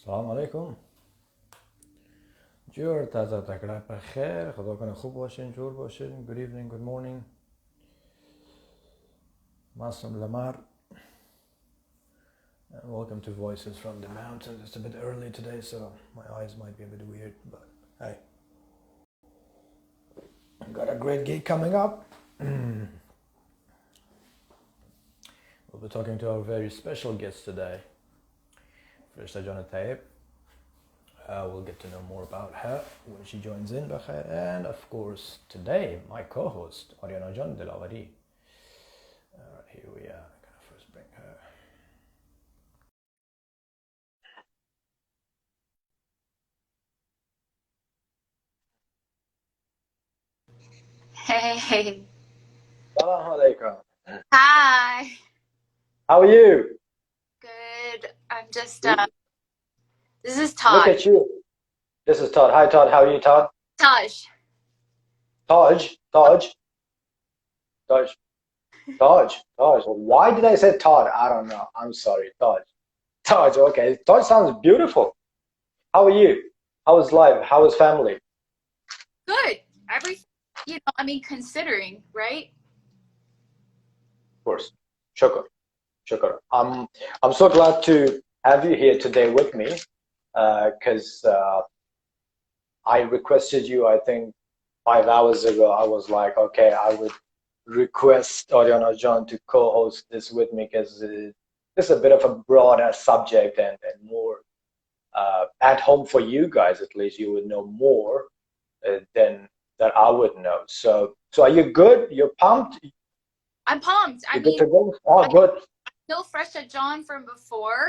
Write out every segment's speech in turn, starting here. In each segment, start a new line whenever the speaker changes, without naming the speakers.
سلام علیکم. جور تازه تکړه په خیر خدا کنه خوب باشین جور باشین. Good evening, good morning. Masam Lamar. And welcome to Voices from the Mountains. It's a bit early today, so my eyes might be a bit weird, but hey, got a great gig coming up. We'll be talking to our very special guest today, Frishta Jonathan. We'll get to know more about her when she joins in, and of course today my co-host Ariana Jan Dilavari. Alright, here we are. I'm gonna first bring her.
Hey.
Salam alaikum.
Hi.
How are you?
Good. I'm just
Good.
this is
Look
Todd.
at you. This is Todd. Hi Todd, how are you, Todd?
Taj.
Taj. Why did I say Todd? I don't know. I'm sorry, Taj. Taj, okay. Taj sounds beautiful. How are you? How is life? How is family?
Good. Everything, considering, right?
Of course. Shukr. Shukr. I'm so glad to have you here today with me because I requested you, I think, 5 hours ago. I was like, okay, I would request Oriana John to co-host this with me because it's a bit of a broader subject and more at home for you guys. At least you would know more than that I would know. So are you good? You're pumped?
I'm pumped.
You're good to go? Oh, good.
I know Fresha John from before,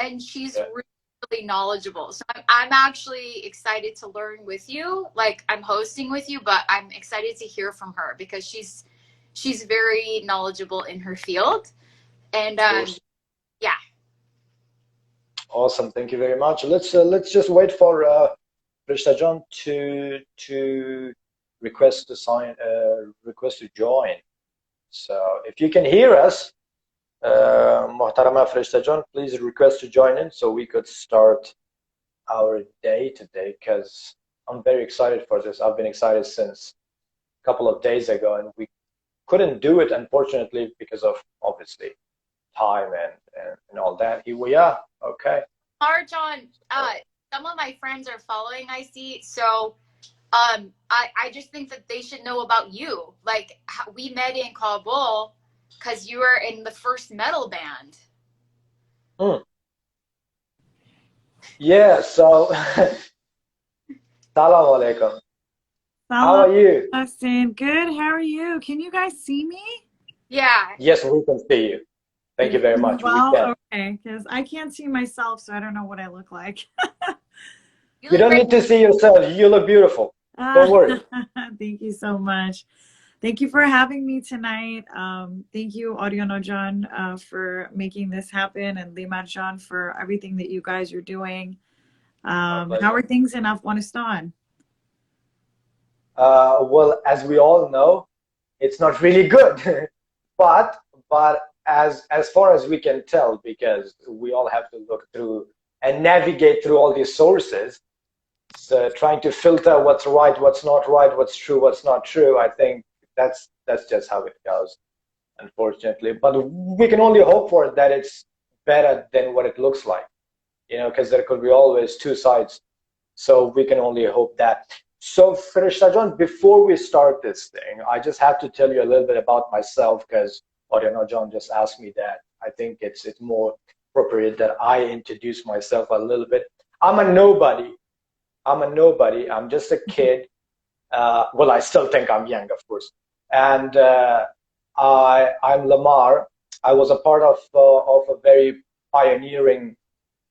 and she's
Yeah.
really knowledgeable. So I'm actually excited to learn with you. Like I'm hosting with you, but I'm excited to hear from her because she's very knowledgeable in her field. And yeah.
Awesome. Thank you very much. Let's just wait for Prishta John to request to join. So if you can hear us, Muhtarama Frishta John, please request to join in so we could start our day today because I'm very excited for this. I've been excited since a couple of days ago and we couldn't do it, unfortunately, because of obviously time and all that. Here we are. Okay.
John, some of my friends are following, I see. So I just think that they should know about you. Like we met in Kabul because you were in the first metal band.
Yeah, so Salam alaikum. How are you?
Austin, good. How are you? Can you guys see me?
Yeah.
Yes, we can see you. Thank you very much.
Well, okay, because I can't see myself, so I don't know what I look like.
You don't need to see yourself. You look beautiful. Don't worry.
Thank you so much. Thank you for having me tonight. Thank you, Ariana John, for making this happen, and Limar John for everything that you guys are doing. How are things in Afghanistan?
Well, as we all know, it's not really good. but as far as we can tell, because we all have to look through and navigate through all these sources, so trying to filter what's right, what's not right, what's true, what's not true, I think that's just how it goes, unfortunately. But we can only hope for that it's better than what it looks like, because there could be always two sides. So we can only hope that. So, Farishta John, before we start this thing, I just have to tell you a little bit about myself because Oriana John just asked me that. I think it's more appropriate that I introduce myself a little bit. I'm a nobody. I'm just a kid. Well, I still think I'm young, of course. And I'm Lamar. I was a part of a very pioneering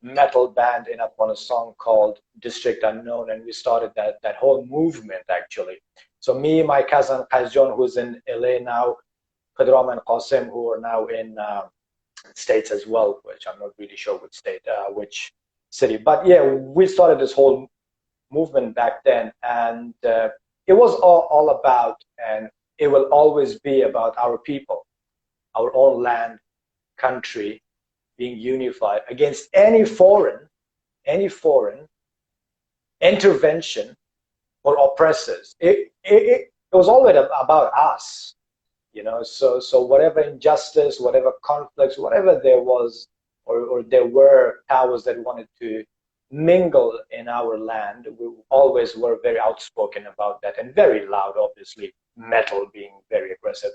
metal band in Afghanistan called District Unknown, and we started that whole movement actually. So me, my cousin Qazjon, who's in LA now, Khadram and Qasim, who are now in States as well, which I'm not really sure which state, which city. But yeah, we started this whole movement back then, and it was all about, and it will always be about our people, our own land, country, being unified against any foreign any foreign intervention or oppressors. It was always about us, you know. So whatever injustice, whatever conflicts, whatever there was, or there were powers that wanted to mingle in our land, we always were very outspoken about that, and very loud, obviously, metal being very aggressive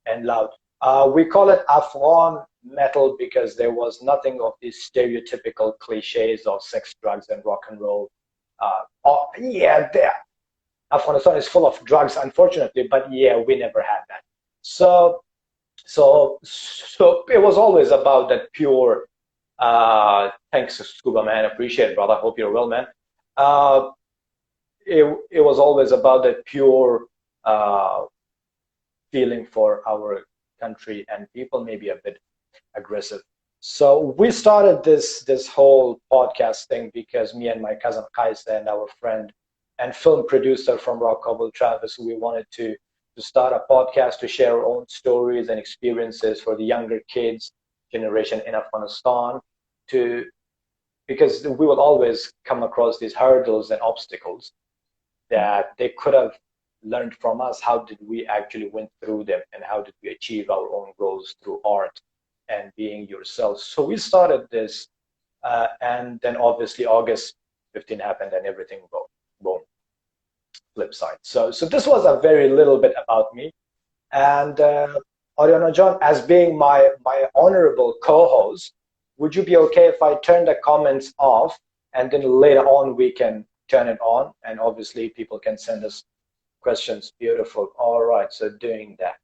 and loud. We call it Afghan metal because there was nothing of these stereotypical cliches of sex, drugs, and rock and roll. Yeah, Afghanistan is full of drugs, unfortunately, but yeah, we never had that. So it was always about that pure. Thanks, Scuba Man. Appreciate it, brother. Hope you're well, man. Uh, it was always about that pure feeling for our country and people, maybe a bit aggressive. So we started this whole podcast thing because me and my cousin Kaisa and our friend and film producer from Rock Cobble, Travis, we wanted to start a podcast to share our own stories and experiences for the younger kids generation in Afghanistan, to because we will always come across these hurdles and obstacles that they could have learned from us. How did we actually went through them, and how did we achieve our own goals through art and being yourself? So we started this, and then obviously August 15 happened and everything boom, flip side. So this was a very little bit about me. And Oriana John, as being my honorable co-host, would you be okay if I turn the comments off, and then later on we can turn it on, and obviously people can send us questions? Beautiful. All right, so doing that.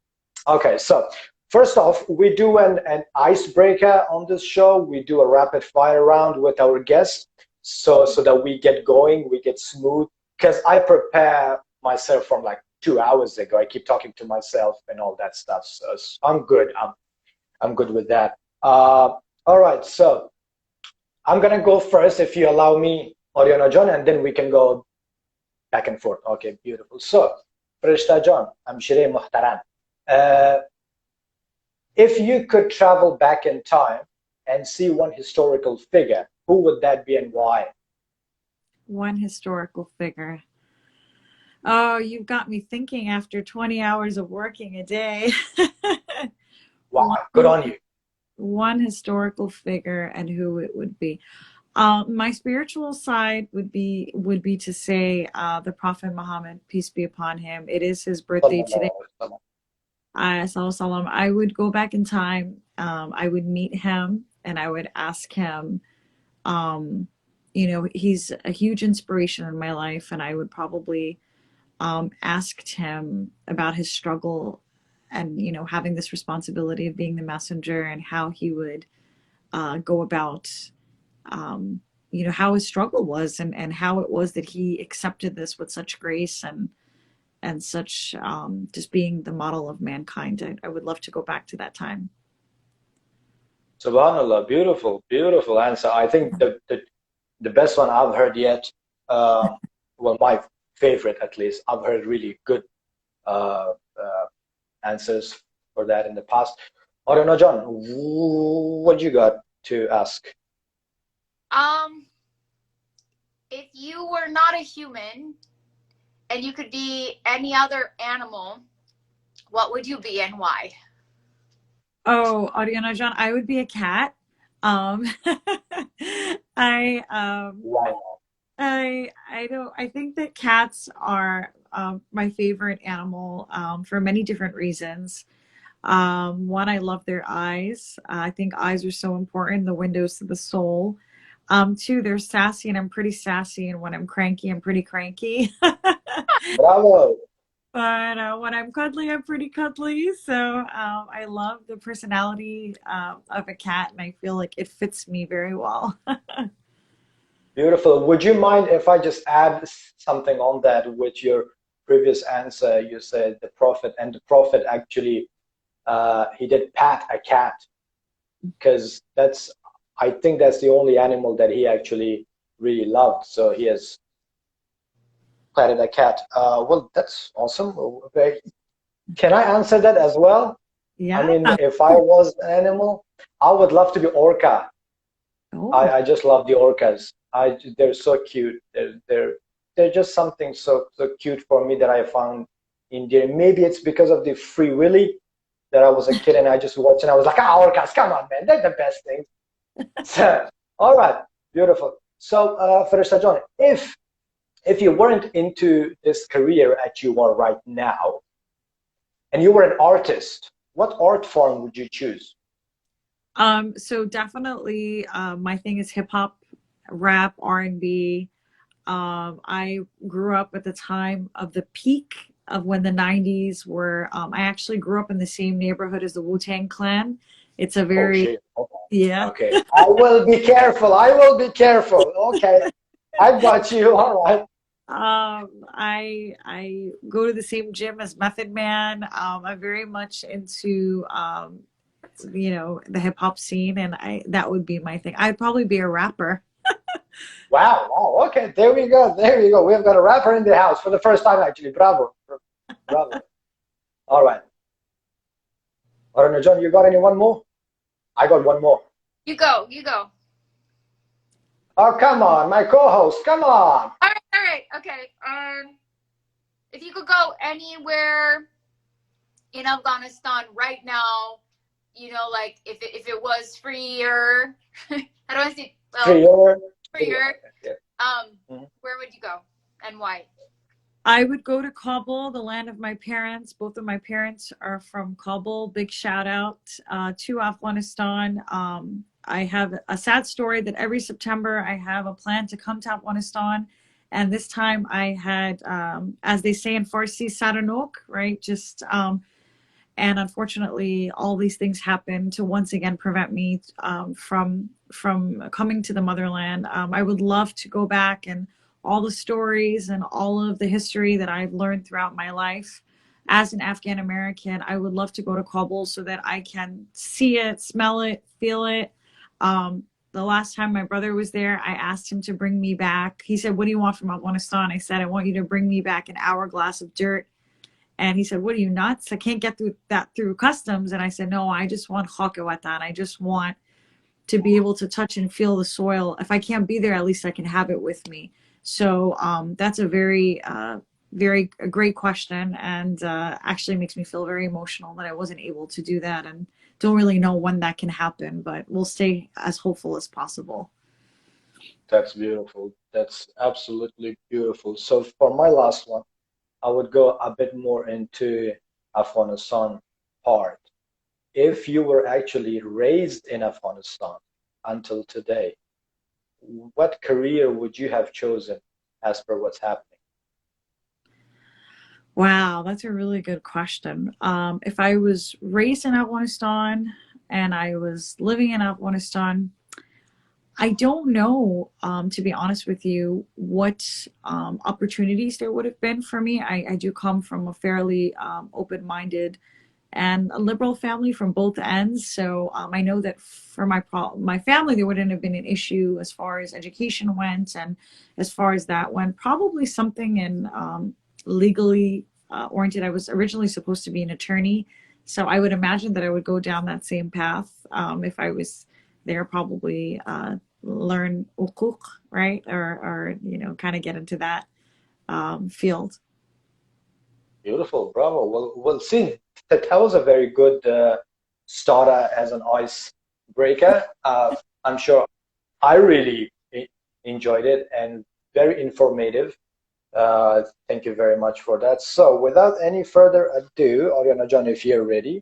Okay, so first off, we do an icebreaker on this show. We do a rapid fire round with our guests, so that we get going, we get smooth, because I prepare myself from like 2 hours ago. I keep talking to myself and all that stuff. So I'm good. I'm good with that. All right, so I'm gonna go first, if you allow me, Oriana John, and then we can go back and forth. Okay, beautiful. So, Farishta John, Amshire Muhtaram, if you could travel back in time and see one historical figure, who would that be and why?
One historical figure. Oh, you've got me thinking after 20 hours of working a day.
Wow, good on you.
One historical figure and who it would be. My spiritual side would be to say the Prophet Muhammad, peace be upon him. It is his birthday today. Salam. I would go back in time. I would meet him and I would ask him. He's a huge inspiration in my life, and I would probably asked him about his struggle and having this responsibility of being the messenger, and how he would go about how his struggle was, and how it was that he accepted this with such grace and such just being the model of mankind. I would love to go back to that time.
Subhanallah, beautiful answer. I think the best one I've heard yet, well, my favorite at least. I've heard really good answers for that in the past. I don't know, John, what you got to ask?
If you were not a human and you could be any other animal, what would you be and why?
Oh, Ariana John, I would be a cat. Wow. I think that cats are my favorite animal for many different reasons. One, I love their eyes. I think eyes are so important, the windows to the soul. Two, they're sassy, and I'm pretty sassy, and when I'm cranky, I'm pretty cranky.
Bravo.
But when I'm cuddly, I'm pretty cuddly. So I love the personality of a cat, and I feel like it fits me very well.
Beautiful. Would you mind if I just add something on that with your previous answer? You said the Prophet, and the Prophet actually, he did pat a cat, because I think that's the only animal that he actually really loved. So he has patted a cat. Well, that's awesome. Can I answer that as well?
Yeah.
I mean, if I was an animal, I would love to be orca.
Oh,
I just love the orcas. They're so cute. They're just something so cute for me that I found endearing. Maybe it's because of the Free Willy that I was a kid and I just watched and I was like, ah, orcas, come on, man, they're the best things. So, all right, beautiful. So, Farishta John, if you weren't into this career that you are right now, and you were an artist, what art form would you choose?
so definitely, my thing is hip hop, rap, R&B. I grew up at the time of the peak of when the 90s were. I actually grew up in the same neighborhood as the Wu-Tang Clan. It's a
Oh
very,
shit. Okay.
yeah.
Okay. I will be careful. I will be careful. Okay. I got you. All right.
I go to the same gym as Method Man. I'm very much into the hip hop scene, and I that would be my thing. I'd probably be a rapper.
Wow. Wow. Okay. There we go. There we go. We've got a rapper in the house for the first time, actually. Bravo. Bravo. All right. All right, John, you got any one more? I got one more.
You go. You go.
Oh, come on. My co-host. Come on.
All right. All right. Okay. If you could go anywhere in Afghanistan right now, like if it was freer, I don't want to say
Freer.
freer.
Yeah.
Where would you go and why?
I would go to Kabul, the land of my parents. Both of my parents are from Kabul. Big shout out to Afghanistan. I have a sad story that every September I have a plan to come to Afghanistan. And this time I had, as they say in Farsi, Saranok, right? And unfortunately, all these things happened to once again prevent me from coming to the motherland. I would love to go back, and all the stories and all of the history that I've learned throughout my life as an Afghan American, I would love to go to Kabul so that I can see it, smell it, feel it. The last time my brother was there, I asked him to bring me back. He said, "What do you want from Afghanistan?" I said, "I want you to bring me back an hourglass of dirt." And he said, "What are you, nuts? I can't get through customs." And I said, "No, I just want khakawatan. I just want to be able to touch and feel the soil. If I can't be there, at least I can have it with me." So that's a very great question, and actually makes me feel very emotional that I wasn't able to do that, and don't really know when that can happen, but we'll stay as hopeful as possible.
That's beautiful. That's absolutely beautiful. So for my last one, I would go a bit more into Afghanistan part. If you were actually raised in Afghanistan until today, what career would you have chosen as per what's happening?
Wow, that's a really good question. If I was raised in Afghanistan and I was living in Afghanistan, I don't know, to be honest with you, what opportunities there would have been for me. I do come from a fairly open-minded and a liberal family from both ends. So I know that for my family, there wouldn't have been an issue as far as education went, and as far as that went, probably something in legally oriented. I was originally supposed to be an attorney, so I would imagine that I would go down that same path if I was there. Probably learn hukuk, right, or kind of get into that field.
Beautiful, bravo. Well, we'll see. That was a very good starter as an icebreaker. I'm sure I really enjoyed it and very informative. Thank you very much for that. So, without any further ado, Oriana John, if you're ready,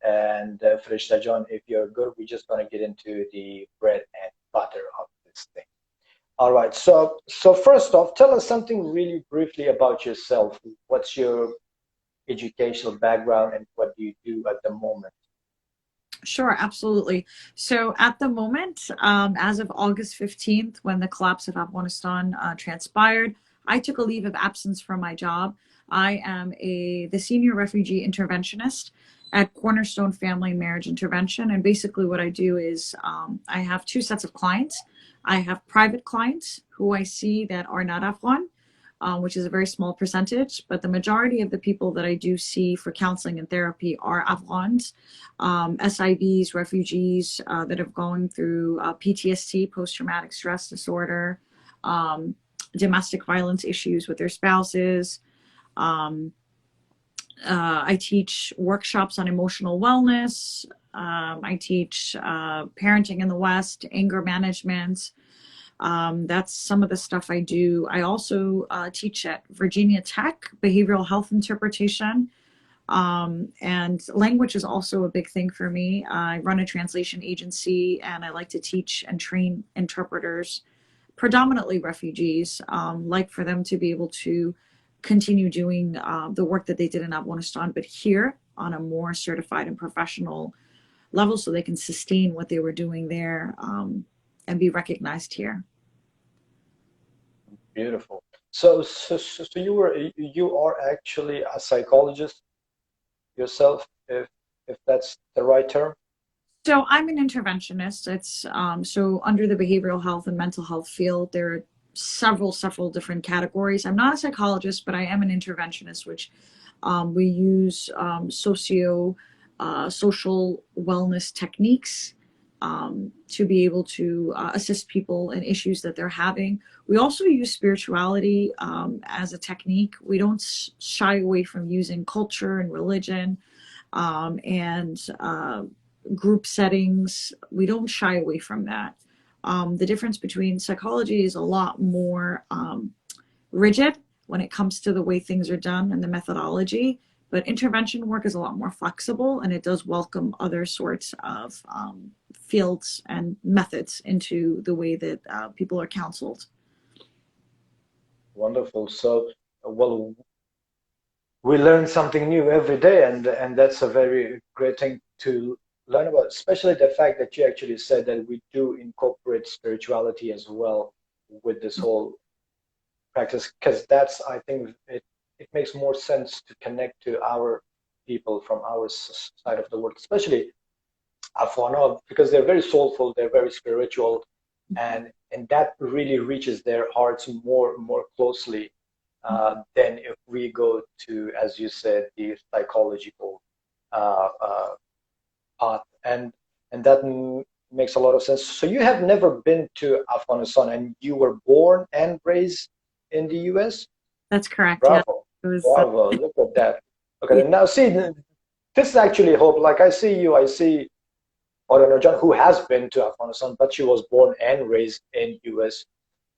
and Farishta John, if you're good, we're just going to get into the bread and butter of this thing. All right. So first off, tell us something really briefly about yourself. What's your educational background and what do you do at the moment?
Sure, absolutely. So at the moment, as of August 15th, when the collapse of Afghanistan transpired, I took a leave of absence from my job. I am the senior refugee interventionist at Cornerstone Family Marriage Intervention. And basically what I do is I have two sets of clients. I have private clients who I see that are not Afghan. which is a very small percentage, but the majority of the people that I do see for counseling and therapy are Afghans, SIVs, refugees that have gone through PTSD, post-traumatic stress disorder, domestic violence issues with their spouses. I teach workshops on emotional wellness. I teach parenting in the West, anger management. That's some of the stuff I do. I also teach at Virginia Tech, behavioral health interpretation. And language is also a big thing for me. I run a translation agency and I like to teach and train interpreters, predominantly refugees, like for them to be able to continue doing the work that they did in Afghanistan, but here on a more certified and professional level so they can sustain what they were doing there and be recognized here.
Beautiful. So you are actually a psychologist yourself, if that's the right term?
So I'm an interventionist. It's so under the behavioral health and mental health field, there are several different categories. I'm not a psychologist, but I am an interventionist, which we use social wellness techniques to be able to assist people in issues that they're having. We also use spirituality as a technique. We don't shy away from using culture and religion and group settings. We don't shy away from that. The difference between psychology is a lot more rigid when it comes to the way things are done and the methodology, but intervention work is a lot more flexible and it does welcome other sorts of fields and methods into the way that people are counseled.
Wonderful. So, well, we learn something new every day, and that's a very great thing to learn about, especially the fact that you actually said that we do incorporate spirituality as well with this whole practice, because that's, I think it makes more sense to connect to our people from our side of the world, especially Afghan, because they're very soulful, they're very spiritual, and that really reaches their hearts more closely than if we go to, as you said, the psychological path, and that makes a lot of sense. So you have never been to Afghanistan, and you were born and raised in the U.S.?
That's correct.
Bravo.
Yeah.
Bravo. Look at that. Okay, now see, this is actually hope. Like I see John, who has been to Afghanistan, but she was born and raised in U.S.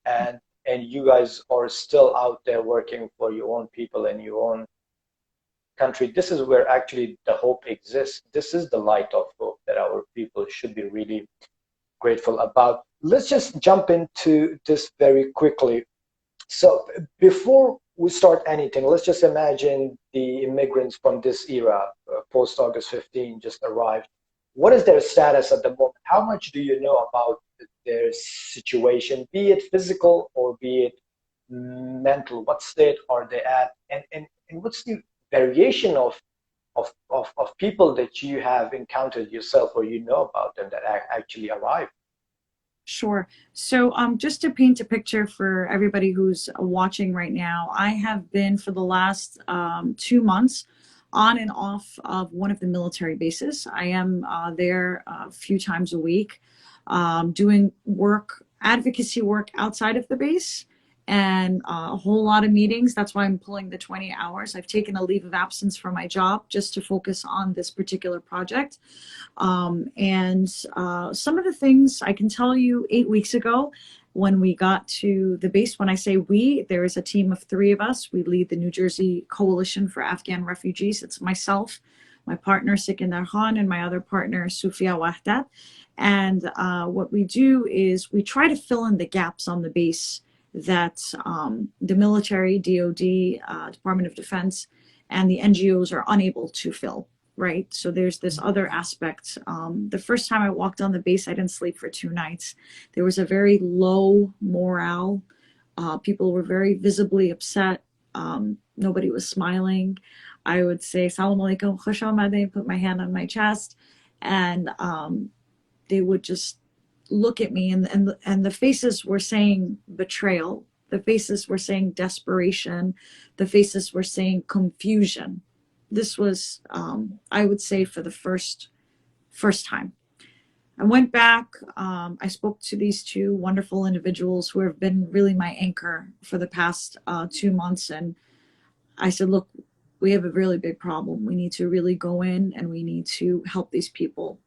and you guys are still out there working for your own people and your own country. This is where actually the hope exists. This is the light of hope that our people should be really grateful about. Let's just jump into this very quickly. So before we start anything, let's just imagine the immigrants from this era, post-August 15, just arrived. What is their status at the moment? How much do you know about their situation, be it physical or be it mental? What state are they at? And what's the variation of people that you have encountered yourself or you know about them that actually arrived?
Sure. So just to paint a picture for everybody who's watching right now, I have been for the last 2 months on and off of one of the military bases. I am there a few times a week doing work, advocacy work outside of the base, and a whole lot of meetings. That's why I'm pulling the 20 hours. I've taken a leave of absence from my job just to focus on this particular project. And some of the things I can tell you 8 weeks ago when we got to the base, when I say we, there is a team of 3 of us. We lead the New Jersey Coalition for Afghan Refugees. It's myself, my partner Sikandar Khan, and my other partner Sufia Wahdat. And what we do is we try to fill in the gaps on the base that the military, DOD, Department of Defense, and the NGOs are unable to fill. Right. So there's this other aspect. The first time I walked on the base, I didn't sleep for 2 nights. There was a very low morale. People were very visibly upset. Nobody was smiling. I would say, Salam alaikum, khush amadeen, put my hand on my chest. And they would just look at me, and the faces were saying betrayal. The faces were saying desperation. The faces were saying confusion. This was, I would say, for the first time. I went back. I spoke to these two wonderful individuals who have been really my anchor for the past 2 months. And I said, look, we have a really big problem. We need to really go in and we need to help these people.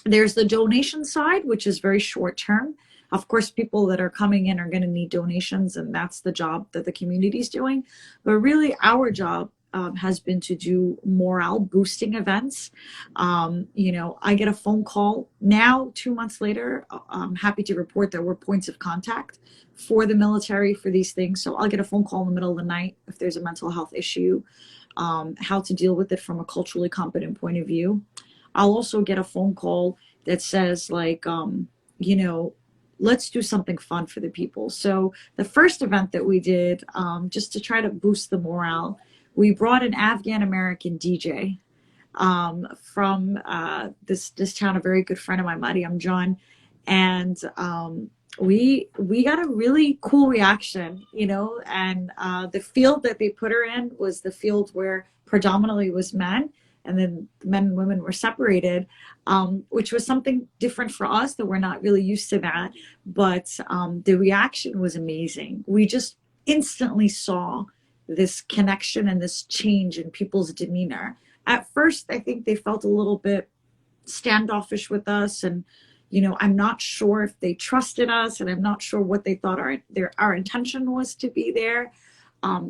There's the donation side, which is very short term. Of course, people that are coming in are going to need donations, and that's the job that the community is doing. But really, our job has been to do morale boosting events. I get a phone call now, 2 months later. I'm happy to report that we're points of contact for the military for these things. So I'll get a phone call in the middle of the night if there's a mental health issue, how to deal with it from a culturally competent point of view. I'll also get a phone call that says, like, let's do something fun for the people. So the first event that we did, just to try to boost the morale, we brought an Afghan American DJ from this town, a very good friend of mine, Mariam John, and we got a really cool reaction, and the field that they put her in was the field where predominantly was men, and then the men and women were separated, which was something different for us, that we're not really used to that. But the reaction was amazing. We just instantly saw this connection and this change in people's demeanor. At first, I think they felt a little bit standoffish with us, and I'm not sure if they trusted us, and I'm not sure what they thought our intention was to be there.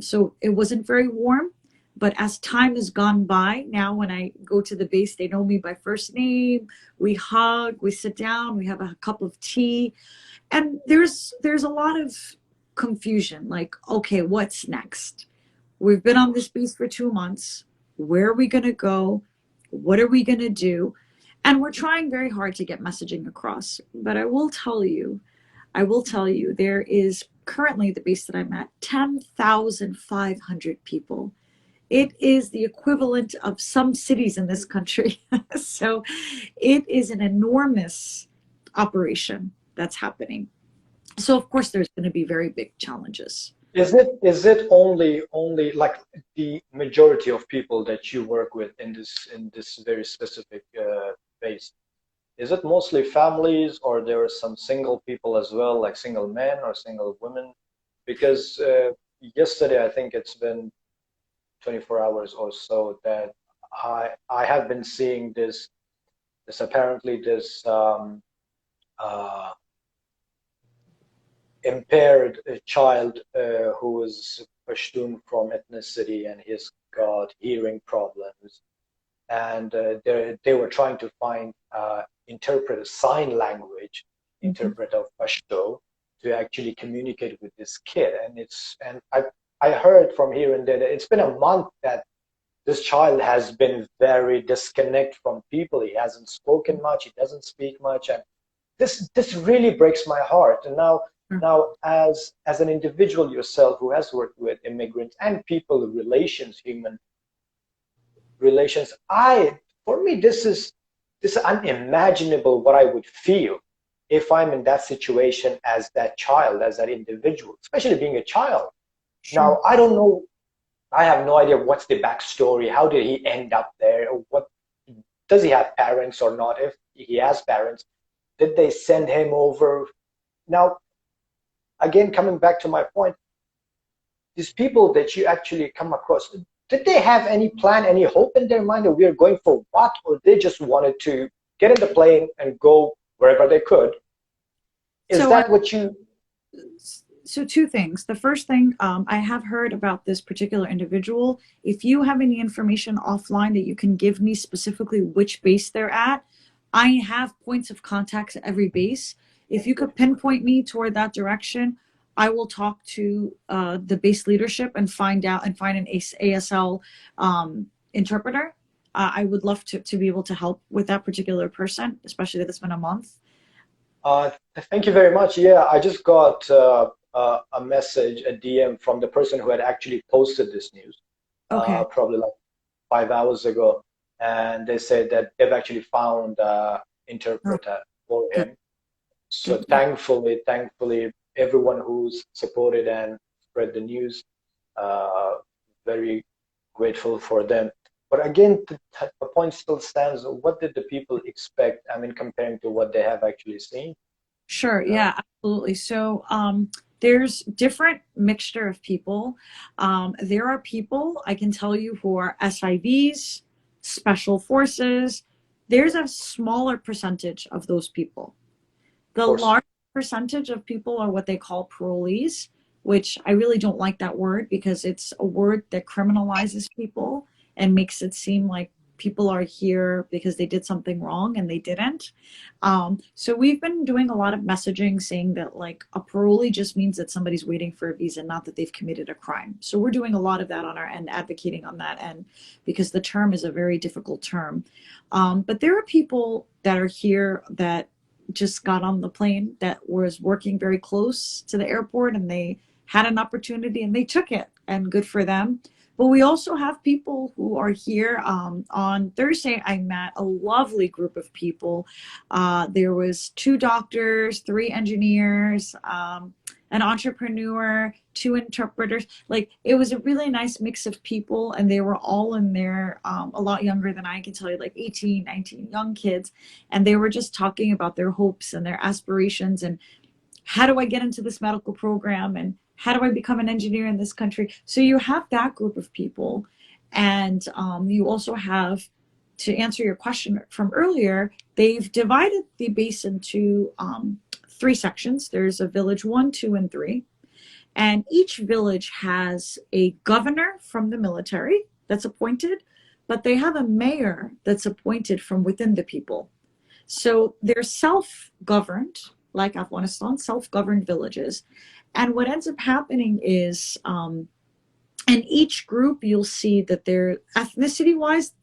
So it wasn't very warm. But as time has gone by, now when I go to the base, they know me by first name. We hug, we sit down, we have a cup of tea, and there's a lot of confusion. Like, okay, what's next? We've been on this base for 2 months. Where are we going to go? What are we going to do? And we're trying very hard to get messaging across. But I will tell you, there is currently, the base that I'm at, 10,500 people. It is the equivalent of some cities in this country. So it is an enormous operation that's happening. So of course there's going to be very big challenges.
Is it only like the majority of people that you work with in this very specific base? Is it mostly families, or there are some single people as well, like single men or single women? Because yesterday, I think it's been 24 hours or so that I have been seeing this apparently this impaired child who is Pashtun from ethnicity, and he's got hearing problems, and they were trying to find interpret a sign language interpreter of Pashto to actually communicate with this kid. And I heard from here and there that it's been a month that this child has been very disconnected from people. He hasn't spoken much. He doesn't speak much, and this really breaks my heart. And now as an individual yourself who has worked with immigrants and people relations, human relations, for me this is unimaginable what I would feel if I'm in that situation as that child, as that individual, especially being a child. Sure. Now, I don't know, I have no idea what's the backstory. How did he end up there? What does he have parents or not? If he has parents, did they send him over? Now, again, coming back to my point, these people that you actually come across, did they have any plan, any hope in their mind that we are going for what? Or they just wanted to get in the plane and go wherever they could? Is that what you...
So two things. The first thing, I have heard about this particular individual. If you have any information offline that you can give me specifically which base they're at, I have points of contact at every base. If you could pinpoint me toward that direction, I will talk to the base leadership and find an ASL interpreter. I would love to be able to help with that particular person, especially that it's been a month.
Thank you very much. Yeah, I just got a message, a DM from the person who had actually posted this news, probably like 5 hours ago. And they said that they've actually found an interpreter for him. So thankfully, everyone who's supported and spread the news. Uh, Very grateful for them. But again, the point still stands. What did the people expect? I mean, comparing to what they have actually seen.
Sure,
You know,
yeah, absolutely. So there's different mixture of people. There are people I can tell you who are SIVs, special forces. There's a smaller percentage of those people.
of
The
course,
large percentage of people are what they call parolees, which I really don't like that word because it's a word that criminalizes people and makes it seem like people are here because they did something wrong and they didn't. So we've been doing a lot of messaging saying that like a parolee just means that somebody's waiting for a visa, not that they've committed a crime. So we're doing a lot of that on our end, advocating on that end, because the term is a very difficult term. But there are people that are here that just got on the plane that was working very close to the airport and they had an opportunity and they took it, and good for them. But we also have people who are here. On Thursday, I met a lovely group of people. There was two doctors, three engineers, an entrepreneur, two interpreters. Like it was a really nice mix of people, and they were all in there, a lot younger than I can tell you, like 18, 19, young kids. And they were just talking about their hopes and their aspirations and how do I get into this medical program and how do I become an engineer in this country. So you have that group of people. And you also have, to answer your question from earlier, they've divided the base into three sections. There's a village 1, 2, and 3. And each village has a governor from the military that's appointed, but they have a mayor that's appointed from within the people. So they're self-governed, like Afghanistan, self-governed villages. And what ends up happening is, in each group, you'll see that they're ethnicity-wise,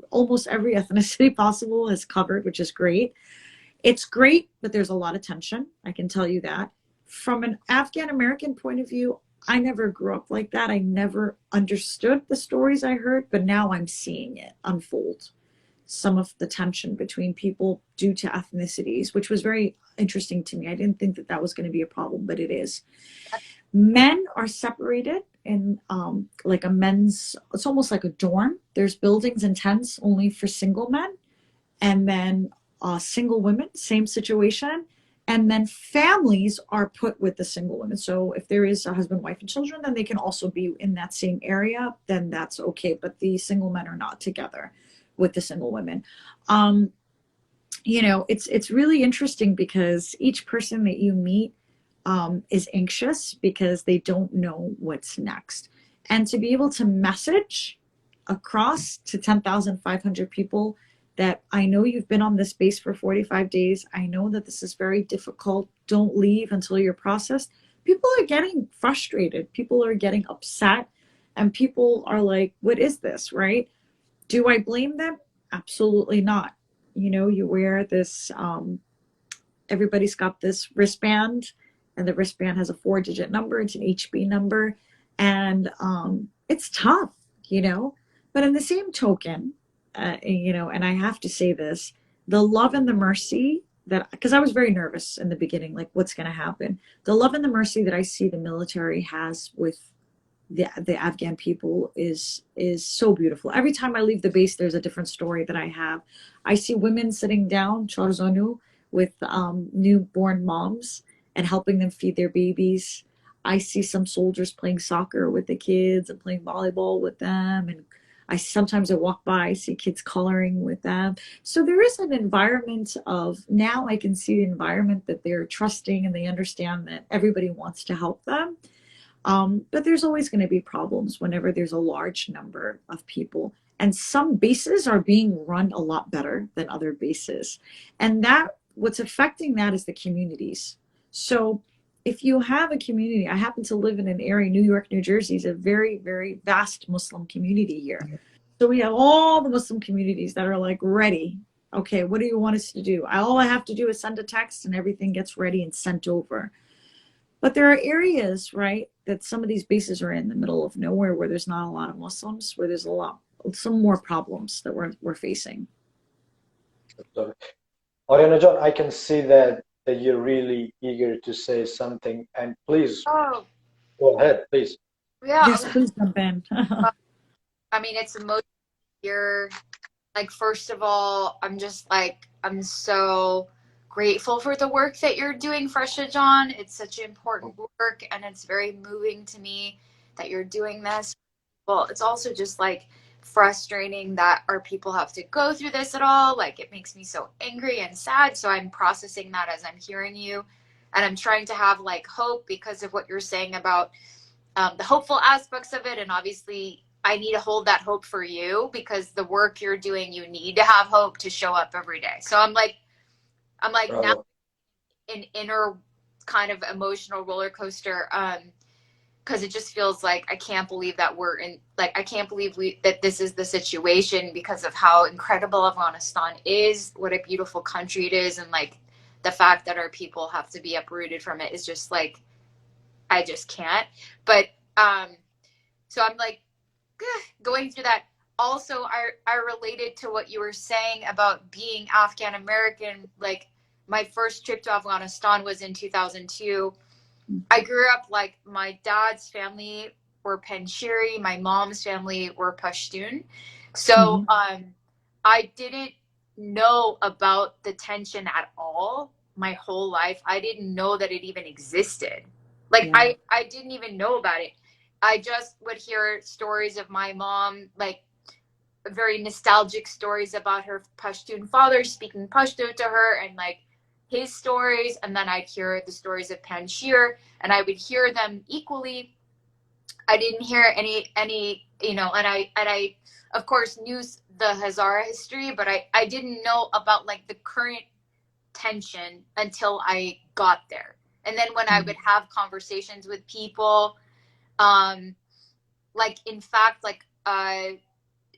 almost every ethnicity possible is covered, which is great. It's great, but there's a lot of tension. I can tell you that. From an Afghan American point of view, I never grew up like that. I never understood the stories I heard, but now I'm seeing it unfold. Some of the tension between people due to ethnicities, which was very interesting to me. I didn't think that that was going to be a problem, but it is. Men are separated in like a men's, it's almost like a dorm. There's buildings and tents only for single men, and then single women, same situation. And then families are put with the single women. So if there is a husband, wife, and children, then they can also be in that same area. Then that's okay. But the single men are not together with the single women. Um, it's really interesting because each person that you meet is anxious because they don't know what's next. And to be able to message across to 10,500 people that I know you've been on this base for 45 days. I know that this is very difficult. Don't leave until you're processed. People are getting frustrated. People are getting upset. And people are like, what is this, right? Do I blame them? Absolutely not. You wear this, everybody's got this wristband, and the wristband has a 4-digit number. It's an HB number. And it's tough. But in the same token, and I have to say this, the love and the mercy that, because I was very nervous in the beginning, like what's going to happen. The love and the mercy that I see the military has with the Afghan people is so beautiful. Every time I leave the base, there's a different story that I have. I see women sitting down, chorzonu, with newborn moms and helping them feed their babies. I see some soldiers playing soccer with the kids and playing volleyball with them. And I walk by, I see kids coloring with them. So there is an environment of, now I can see the environment that they're trusting and they understand that everybody wants to help them. But there's always going to be problems whenever there's a large number of people. And some bases are being run a lot better than other bases. And that, what's affecting that is the communities. So if you have a community, I happen to live in an area, New York, New Jersey is a very, very vast Muslim community here. So we have all the Muslim communities that are like ready. Okay, what do you want us to do? All I have to do is send a text and everything gets ready and sent over. But there are areas, right, that some of these bases are in the middle of nowhere where there's not a lot of Muslims, where there's some more problems that we're facing.
so, Oriana John, I can see that that you're really eager to say something. And please
Oh,
go ahead, please.
yeah.
Yes, please jump in.
I mean, it's emotional here. Like, first of all, I'm just like, I'm so grateful for the work that you're doing, Fresha John. It's such important work, and it's very moving to me that you're doing this. Well, it's also just like frustrating that our people have to go through this at all. Like, it makes me so angry and sad. So I'm processing that as I'm hearing you. And I'm trying to have like hope because of what you're saying about the hopeful aspects of it. And obviously, I need to hold that hope for you because the work you're doing, you need to have hope to show up every day. So I'm like now
Bravo.
an inner kind of emotional roller coaster. Because it just feels like I can't believe that we're in, like, I can't believe that this is the situation because of how incredible Afghanistan is, what a beautiful country it is, and like the fact that our people have to be uprooted from it is just like, I just can't. But so I'm like going through that. Also, I related to what you were saying about being Afghan American. Like, my first trip to Afghanistan was in 2002. I grew up like my dad's family were Panjshiri, my mom's family were Pashtun. So
Mhm.
I didn't know about the tension at all my whole life. I didn't know that it even existed. Like,
Yeah.
I didn't even know about it. I just would hear stories of my mom, like very nostalgic stories about her Pashtun father speaking Pashto to her, and like his stories, and then I'd hear the stories of Panjshir, and I would hear them equally. I didn't hear any and I of course knew the Hazara history, but I didn't know about like the current tension until I got there. And then when I would have conversations with people, um, like in fact, like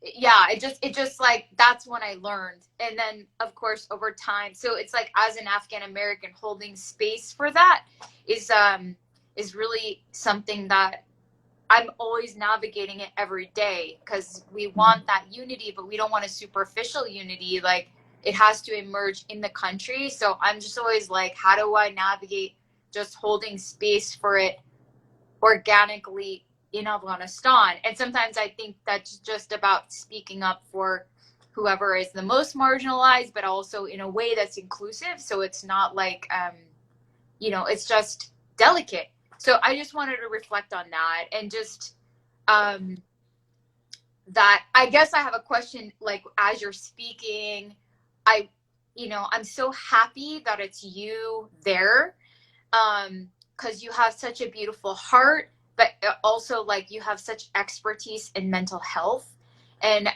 yeah, it just like that's when I learned. And then of course over time, so it's like as an Afghan American, holding space for that is really something that I'm always navigating it every day, because we want that unity, but we don't want a superficial unity. Like, it has to emerge in the country. So I'm just always like, how do I navigate just holding space for it organically in Afghanistan? And sometimes I think that's just about speaking up for whoever is the most marginalized, but also in a way that's inclusive. So it's not like, it's just delicate. So I just wanted to reflect on that, and just um, that I guess I have a question, like as you're speaking, I, I'm so happy that it's you there, because you have such a beautiful heart, but also like you have such expertise in mental health, and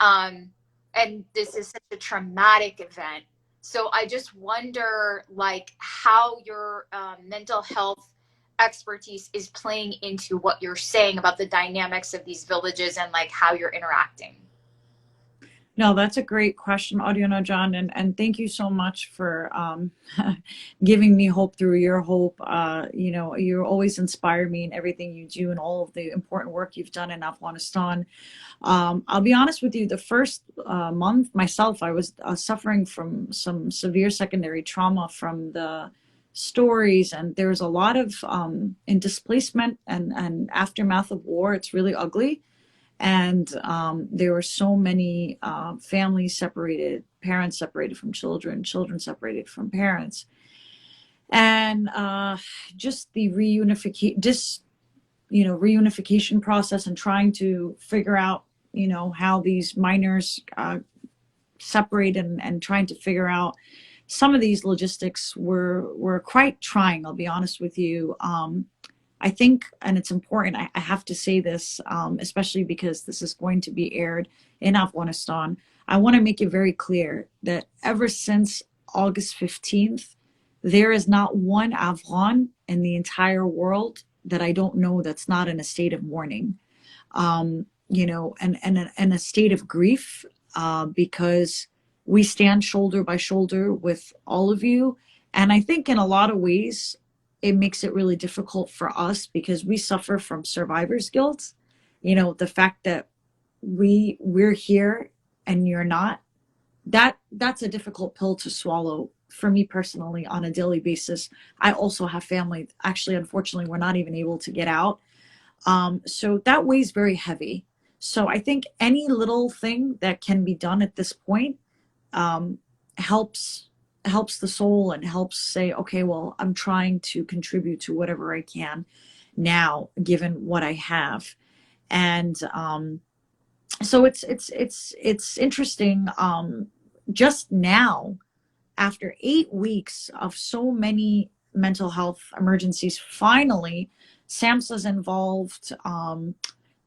this is such a traumatic event. So I just wonder like how your mental health expertise is playing into what you're saying about the dynamics of these villages and like how you're interacting.
No, that's a great question, Audiona John, and thank you so much for giving me hope through your hope. You always inspire me in everything you do and all of the important work you've done in Afghanistan. I'll be honest with you, the first month myself, I was suffering from some severe secondary trauma from the stories, and there's a lot of in displacement and aftermath of war. It's really ugly. And there were so many families separated, parents separated from children, children separated from parents, and just the reunification process, and trying to figure out how these minors separate, and trying to figure out some of these logistics were quite trying. I'll be honest with you. I think, and it's important, I have to say this, especially because this is going to be aired in Afghanistan. I want to make it very clear that ever since August 15th, there is not one Afghan in the entire world that I don't know that's not in a state of mourning, and a state of grief, because we stand shoulder by shoulder with all of you. And I think in a lot of ways, it makes it really difficult for us because we suffer from survivor's guilt. The fact that we're here and you're not, that's a difficult pill to swallow for me personally, on a daily basis, I also have family. Actually, unfortunately, we're not even able to get out. So that weighs very heavy. So I think any little thing that can be done at this point um, helps helps the soul and helps say, okay, well, I'm trying to contribute to whatever I can now, given what I have. And so it's interesting. Just now, after 8 weeks of so many mental health emergencies, finally, SAMHSA's involved.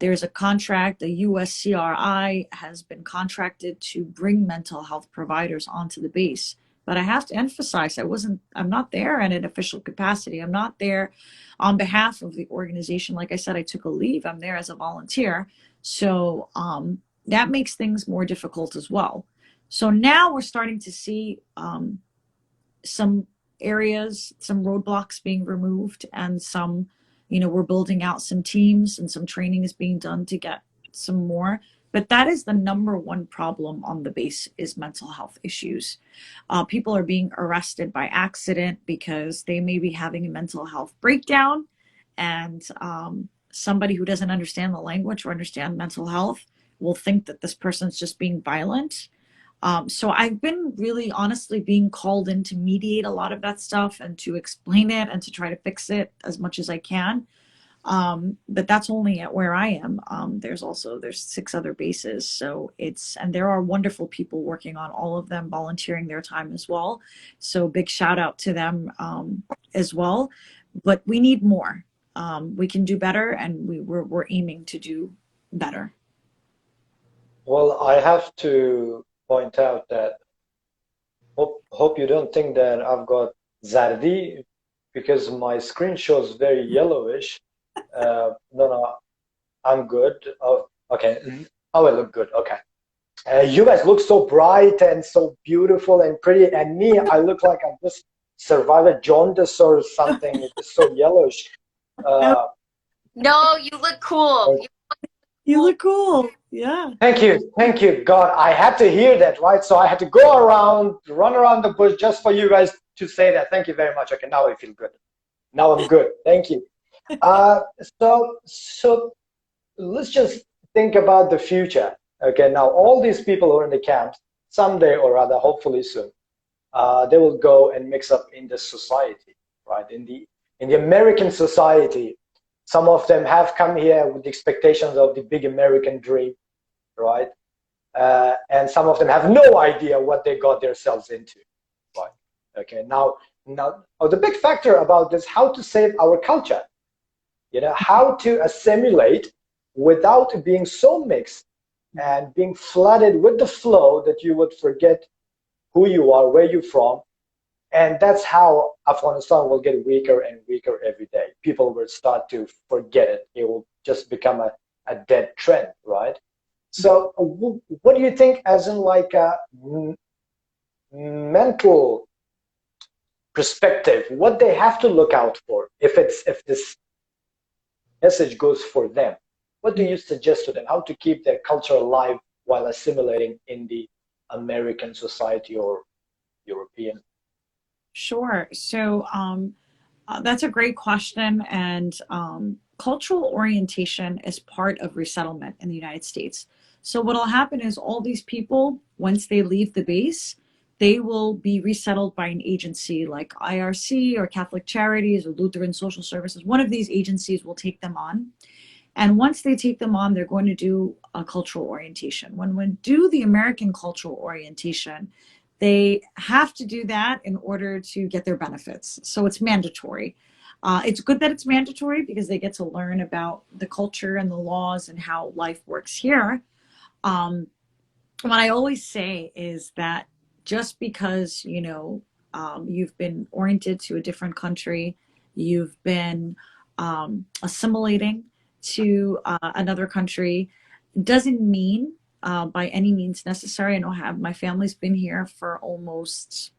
There's a contract, the USCRI has been contracted to bring mental health providers onto the base. But I have to emphasize, I'm not there in an official capacity. I'm not there on behalf of the organization. Like I said, I took a leave. I'm there as a volunteer. So that makes things more difficult as well. So now we're starting to see some areas, some roadblocks being removed, and some, we're building out some teams and some training is being done to get some more. But that is the number one problem on the base, is mental health issues. People are being arrested by accident because they may be having a mental health breakdown, and somebody who doesn't understand the language or understand mental health will think that this person's just being violent. So I've been really honestly being called in to mediate a lot of that stuff and to explain it and to try to fix it as much as I can. But that's only at where I am. There's 6 other bases. So and there are wonderful people working on all of them, volunteering their time as well. So big shout out to them as well. But we need more. We can do better, and we're aiming to do better.
Well, I have to point out that hope you don't think that I've got Zardi, because my screen shows very yellowish. No, I'm good. Oh, okay. Oh, I look good. Okay. You guys look so bright and so beautiful and pretty, and me, I look like I just survived a jaundice or something. It's so yellowish.
No, you look cool.
You look cool. Yeah.
Thank you. God, I had to hear that, right? So I had to go around, run around the bush just for you guys to say that. Thank you very much. Okay, now I feel good. Now I'm good. Thank you. So let's just think about the future. Okay, now all these people who are in the camps, someday or rather, hopefully soon, they will go and mix up in the society, right? In the American society, some of them have come here with the expectations of the big American dream, right? And some of them have no idea what they got themselves into, right? Okay, now the big factor about this, how to save our culture, how to assimilate without being so mixed and being flooded with the flow that you would forget who you are, where you're from. And that's how Afghanistan will get weaker and weaker every day. People will start to forget it. It will just become a dead trend, right? So what do you think, as in like a mental perspective, what they have to look out for if this message goes for them? What do you suggest to them? How to keep their culture alive while assimilating in the American society or European?
Sure. So that's a great question. And cultural orientation is part of resettlement in the United States. So what will happen is all these people, once they leave the base, they will be resettled by an agency like IRC or Catholic Charities or Lutheran Social Services. One of these agencies will take them on. And once they take them on, they're going to do a cultural orientation. When we do the American cultural orientation, they have to do that in order to get their benefits. So it's mandatory. It's good that it's mandatory because they get to learn about the culture and the laws and how life works here. What I always say is that just because, you've been oriented to a different country, you've been assimilating to another country, doesn't mean by any means necessary. I know my family's been here for almost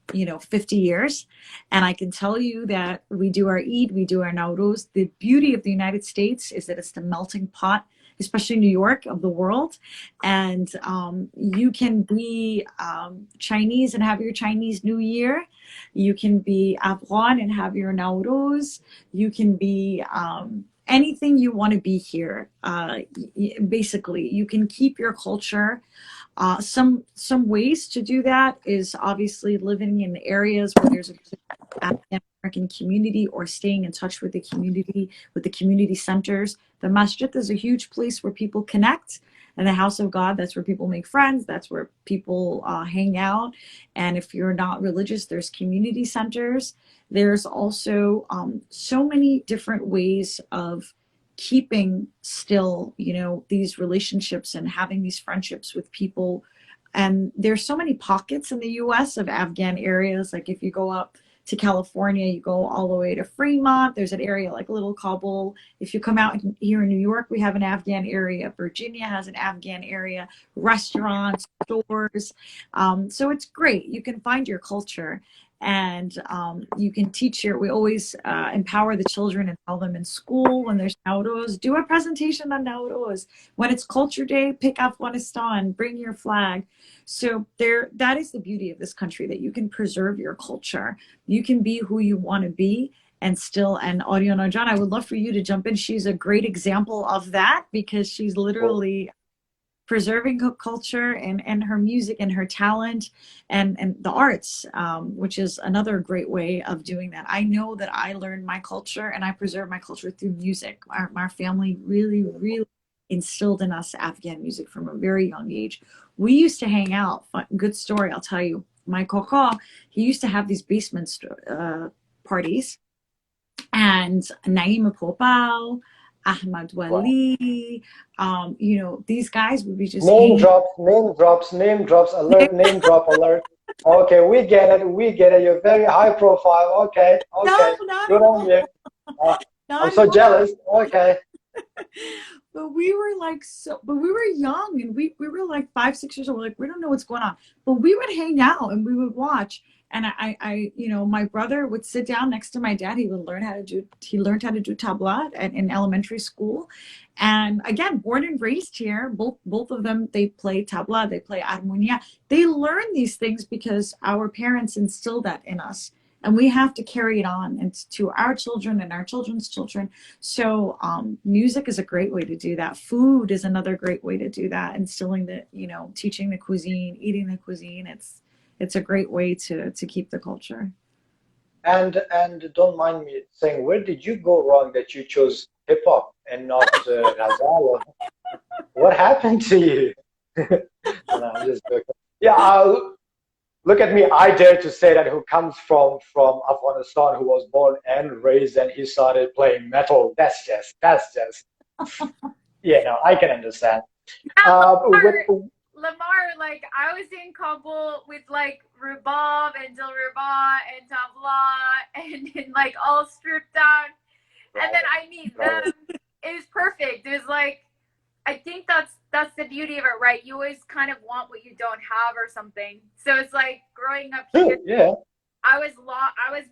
50 years, and I can tell you that we do our Eid, we do our Nowruz. The beauty of the United States is that it's the melting pot. especially New York, of the world. And you can be Chinese and have your Chinese New Year. You can be Afghan and have your Nowruz. You can be anything you want to be here. Basically, you can keep your culture. Some ways to do that is obviously living in areas where there's a Afghan American community, or staying in touch with the community centers. The masjid is a huge place where people connect, and the house of God, that's where people make friends, that's where people hang out. And if you're not religious, there's community centers. There's also so many different ways of keeping still, these relationships and having these friendships with people. And there's so many pockets in the US of Afghan areas. Like if you go up to California, you go all the way to Fremont, there's an area like Little Kabul. If you come out here in New York, we have an Afghan area. Virginia has an Afghan area, restaurants, stores. So it's great. You can find your culture, and you can teach we always empower the children and tell them in school, when there's Nowruz, do a presentation on Nowruz. When it's Culture Day, pick Afghanistan, bring your flag. So that is the beauty of this country, that you can preserve your culture. You can be who you want to be, and Oriana John, I would love for you to jump in. She's a great example of that, because she's literally preserving her culture and her music and her talent and the arts, which is another great way of doing that. I know that I learned my culture and I preserve my culture through music. Our family really, really instilled in us Afghan music from a very young age. We used to hang out. Good story, I'll tell you. My kaka, he used to have these basement parties, and Naima Popal, Ahmad Wali, these guys would be just
name drops, alert, name drop alert. Okay, we get it. You're very high profile. Okay,
No, not
good
at
on you. I'm so jealous. Okay.
But we were but we were young, and we were like 5, 6 years old. Like, we don't know what's going on, but we would hang out and we would watch. And my brother would sit down next to my dad. He learned how to do tabla in elementary school. And again, born and raised here, both of them, they play tabla, they play armonia. They learn these things because our parents instilled that in us. And we have to carry it on and to our children and our children's children. So music is a great way to do that. Food is another great way to do that. Instilling teaching the cuisine, eating the cuisine. It's a great way to keep the culture.
And don't mind me saying, where did you go wrong that you chose hip hop and not Ghazal? What happened to you? No, I'm just joking. Yeah, look at me. I dare to say that, who comes from Afghanistan, who was born and raised, and he started playing metal. That's just yeah, no, I can understand.
Lamar, like, I was in Kabul with like Rubab and Dilruba and Tabla and like all stripped down. Right. And then I meet them. It was perfect. It was like, I think that's the beauty of it, right? You always kind of want what you don't have or something. So it's like growing up here.
Yeah.
I was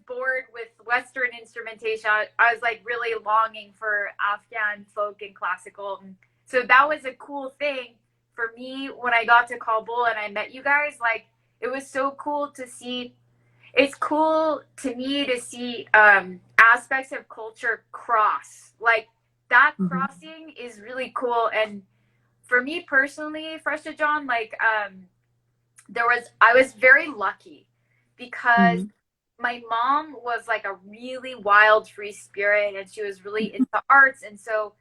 bored with Western instrumentation. I was like really longing for Afghan folk and classical. So that was a cool thing for me when I got to Kabul and I met you guys. Like, it was so cool to see. It's cool to me to see aspects of culture cross. Like, that crossing is really cool. And for me personally, Fresha John, like, I was very lucky because my mom was like a really wild free spirit, and she was really into arts, and so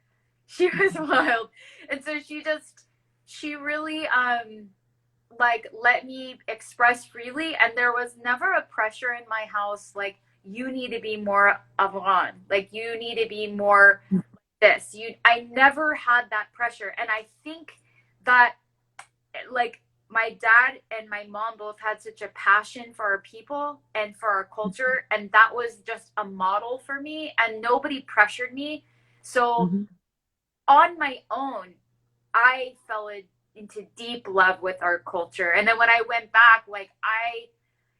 she was wild, and so she really like let me express freely, and there was never a pressure in my house like, you need to be more Afghan, like you need to be more this. I never had that pressure. And I think that like my dad and my mom both had such a passion for our people and for our culture, and that was just a model for me, and nobody pressured me. So on my own, I fell into deep love with our culture. And then when I went back, like,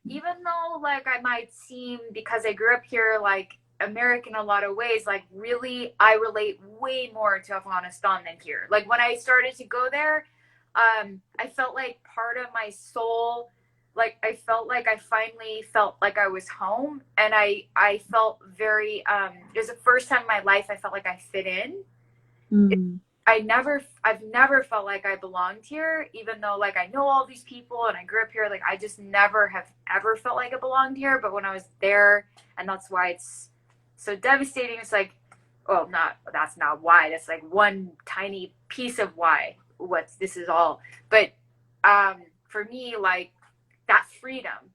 even though like I might seem, because I grew up here, like American in a lot of ways. Like really, I relate way more to Afghanistan than here. Like when I started to go there, I felt like part of my soul, like I felt like I finally felt like I was home, and I felt very it was the first time in my life I felt like I fit in.
Mm.
I've never felt like I belonged here, even though like I know all these people and I grew up here. Like I just never have ever felt like I belonged here. But when I was there, and that's why it's so devastating. It's like, well, that's not why. That's like one tiny piece of why. What this is all. But for me, like that freedom,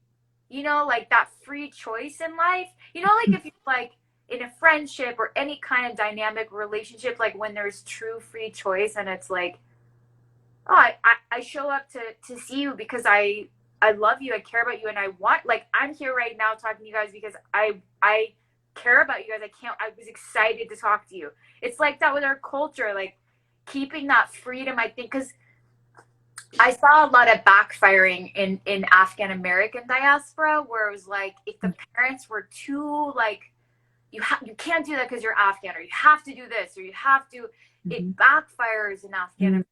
like that free choice in life. Like if you like in a friendship or any kind of dynamic relationship, like when there's true free choice, and it's like, oh, I show up to see you because I love you, I care about you, and I want, like, I'm here right now talking to you guys because I care about you guys. I was excited to talk to you. It's like that with our culture, like keeping that freedom, I think, because I saw a lot of backfiring in Afghan American diaspora, where it was like if the parents were too like, you can't do that because you're Afghan, or you have to do this, or you have to. It backfires in Afghan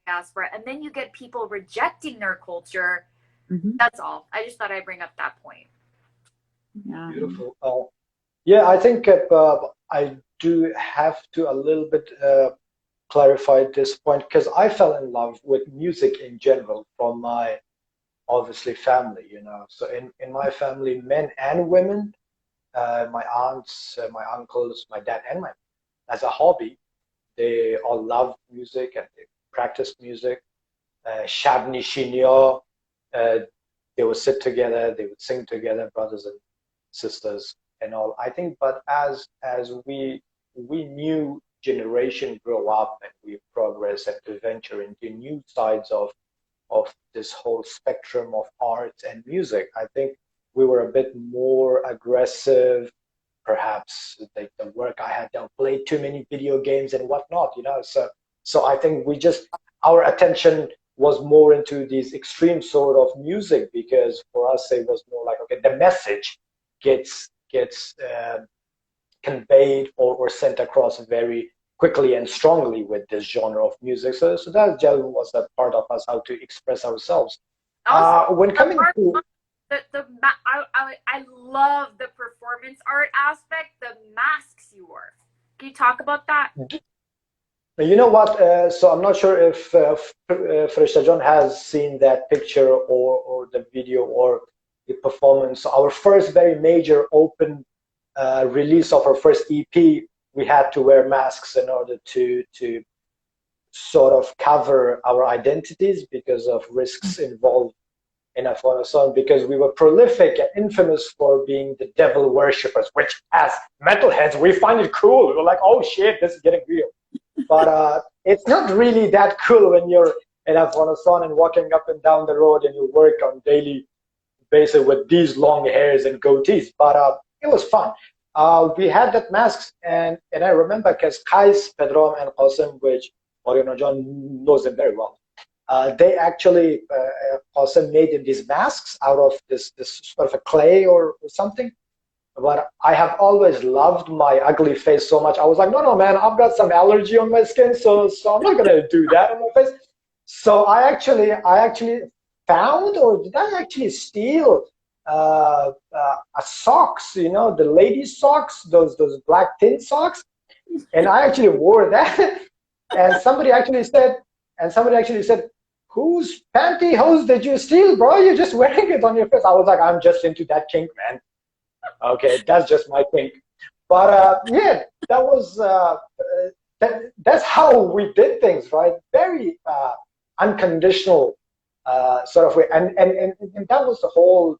diaspora, and then you get people rejecting their culture. That's all. I just thought I'd bring up that point.
Yeah.
Beautiful. Yeah, I think I do have to a little bit clarify this point, because I fell in love with music in general from my obviously family. So in my family, men and women, my aunts, my uncles, my dad, and my, as a hobby, they all love music and they practice music. Shabni Shinyo, they would sit together, they would sing together, brothers and sisters and all. I think, but as we new generation grow up and we progress and to venture into new sides of this whole spectrum of arts and music, I think we were a bit more aggressive. Perhaps the work I had done, played too many video games and whatnot, So I think our attention was more into these extreme sort of music, because for us it was more like, okay, the message gets conveyed or sent across very quickly and strongly with this genre of music. So that just was a part of us, how to express ourselves.
Also,
When coming to
I love the performance art aspect, the masks you wore. Can you talk about that?
You know what? So I'm not sure if Farishta John has seen that picture or the video or the performance. Our first very major open release of our first EP, we had to wear masks in order to sort of cover our identities because of risks involved in Afghanistan, because we were prolific and infamous for being the devil worshippers, which as metalheads, we find it cool. We're like, oh shit, this is getting real. But it's not really that cool when you're in Afghanistan and walking up and down the road and you work on daily basis with these long hairs and goatees. But it was fun. We had that masks, and I remember because Kais, Pedram, and Qasim, which Orion John knows them very well. They actually, Qasim made them these masks out of this sort of a clay or something. But I have always loved my ugly face so much. I was like, no, man, I've got some allergy on my skin, so I'm not gonna do that on my face. So I actually found, or did I actually steal a socks? The ladies' socks, those black thin socks, and I actually wore that. And somebody actually said, whose pantyhose did you steal, bro? You're just wearing it on your face. I was like, I'm just into that kink, man. Okay, that's just my thing. But yeah, that was that's how we did things, right? Very unconditional sort of way, and that was the whole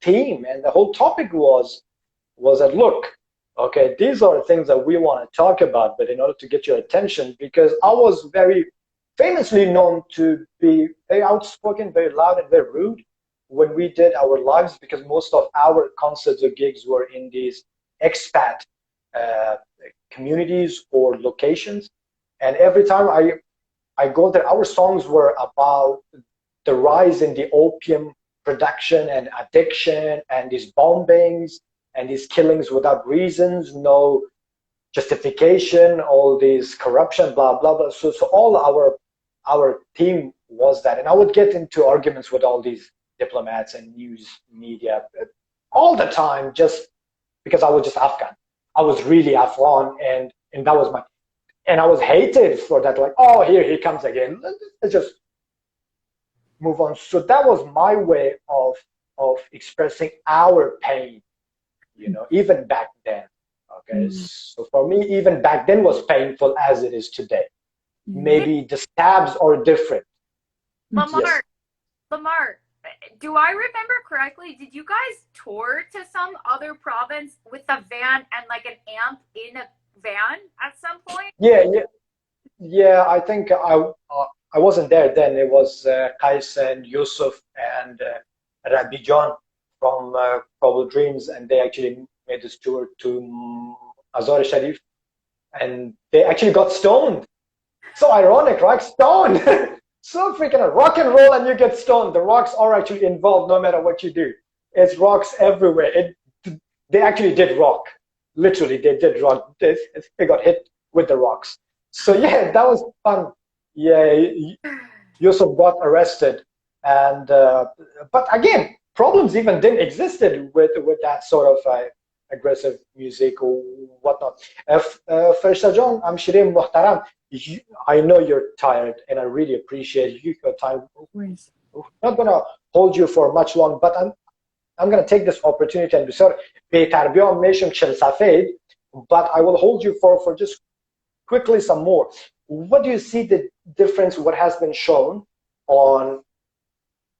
theme, and the whole topic was that, look, okay, these are the things that we want to talk about, but in order to get your attention, because I was very famously known to be very outspoken, very loud, and very rude when we did our lives, because most of our concerts or gigs were in these expat communities or locations. And every time I go there, our songs were about the rise in the opium production and addiction and these bombings and these killings without reasons, no justification, all these corruption, blah blah blah. So all our theme was that, and I would get into arguments with all these diplomats and news media all the time, just because I was just Afghan. I was really Afghan, and that was my, and I was hated for that. Like, oh, here he comes again. Let's just move on. So that was my way of expressing our pain, you know, even back then. Okay, so for me, even back then was painful as it is today. Maybe the stabs are different.
Lamar,
Yes.
Lamar, do I remember correctly? Did you guys tour to some other province with a van and like an amp in a van at some point?
Yeah. I think I wasn't there then. It was Qais and Yusuf and Rabbi John from Kabul Dreams, and they actually made this tour to Azar Sharif, and they actually got stoned. So ironic, right? Stoned. So freaking rock and roll, and you get stoned. The rocks are actually involved no matter what you do. It's rocks everywhere. They actually did rock. Literally, they did rock. They got hit with the rocks. So yeah, that was fun. Yeah, Yusuf got arrested, and but again, problems even then existed with that sort of aggressive music or whatnot. Farishta John, I'm Shireen Muhtaram. I know you're tired, and I really appreciate your time. I'm not gonna hold you for much long, but I'm gonna take this opportunity and be sorry. But I will hold you for just quickly some more. What do you see the difference? What has been shown on,